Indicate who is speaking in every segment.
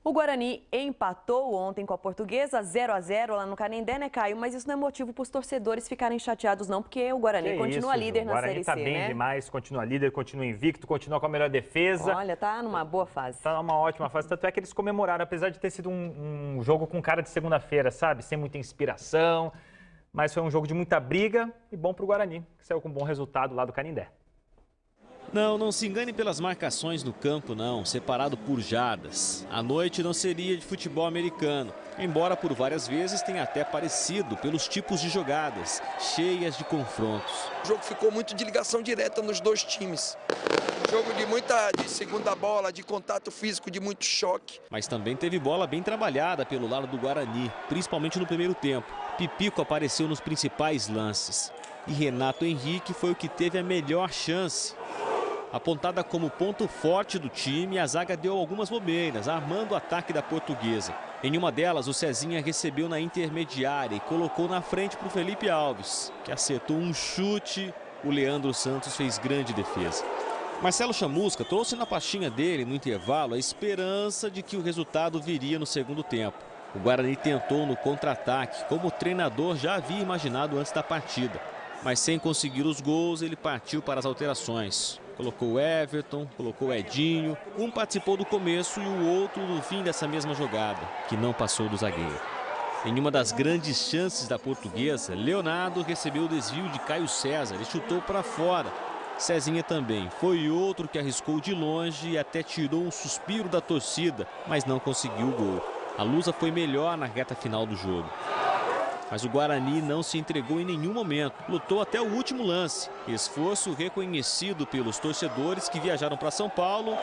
Speaker 1: O Guarani empatou ontem com a Portuguesa, 0-0 lá no Canindé, né, Caio? Mas isso não é motivo para os torcedores ficarem chateados, não, porque o Guarani continua líder na Série C, né? O Guarani tá bem
Speaker 2: demais, continua líder, continua invicto, continua com a melhor defesa.
Speaker 1: Olha, tá numa boa fase.
Speaker 2: Tá numa ótima fase, tanto é que eles comemoraram, apesar de ter sido um jogo com cara de segunda-feira, sabe? Sem muita inspiração, mas foi um jogo de muita briga e bom pro Guarani, que saiu com um bom resultado lá do Canindé.
Speaker 3: Não se engane pelas marcações no campo, não, separado por jardas. A noite não seria de futebol americano, embora por várias vezes tenha até parecido pelos tipos de jogadas, cheias de confrontos.
Speaker 4: O jogo ficou muito de ligação direta nos dois times. Jogo de segunda bola, de contato físico, de muito choque.
Speaker 3: Mas também teve bola bem trabalhada pelo lado do Guarani, principalmente no primeiro tempo. Pipico apareceu nos principais lances. E Renato Henrique foi o que teve a melhor chance. Apontada como ponto forte do time, a zaga deu algumas bobeiras, armando o ataque da Portuguesa. Em uma delas, o Cezinha recebeu na intermediária e colocou na frente para o Felipe Alves, que acertou um chute. O Leandro Santos fez grande defesa. Marcelo Chamusca trouxe na pastinha dele, no intervalo, a esperança de que o resultado viria no segundo tempo. O Guarani tentou no contra-ataque, como o treinador já havia imaginado antes da partida. Mas sem conseguir os gols, ele partiu para as alterações. Colocou o Everton, colocou o Edinho. Um participou do começo e o outro no fim dessa mesma jogada, que não passou do zagueiro. Em uma das grandes chances da Portuguesa, Leonardo recebeu o desvio de Caio César e chutou para fora. Cezinha também foi outro que arriscou de longe e até tirou um suspiro da torcida, mas não conseguiu o gol. A Lusa foi melhor na reta final do jogo. Mas o Guarani não se entregou em nenhum momento, lutou até o último lance. Esforço reconhecido pelos torcedores que viajaram para São Paulo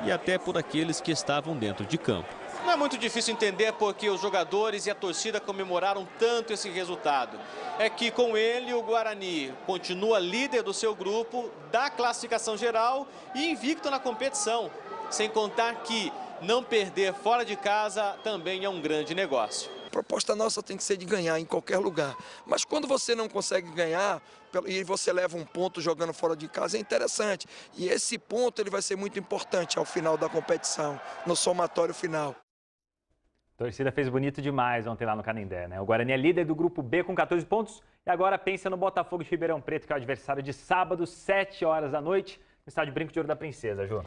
Speaker 3: e até por aqueles que estavam dentro de campo.
Speaker 5: Não é muito difícil entender porque os jogadores e a torcida comemoraram tanto esse resultado. É que com ele o Guarani continua líder do seu grupo, da classificação geral e invicto na competição. Sem contar que não perder fora de casa também é um grande negócio.
Speaker 4: A proposta nossa tem que ser de ganhar em qualquer lugar. Mas quando você não consegue ganhar e você leva um ponto jogando fora de casa, é interessante. E esse ponto ele vai ser muito importante ao final da competição, no somatório final.
Speaker 2: A torcida fez bonito demais ontem lá no Canindé, né? O Guarani é líder do grupo B com 14 pontos e agora pensa no Botafogo de Ribeirão Preto, que é o adversário de sábado, 7 horas da noite, no estádio Brinco de Ouro da Princesa, Ju.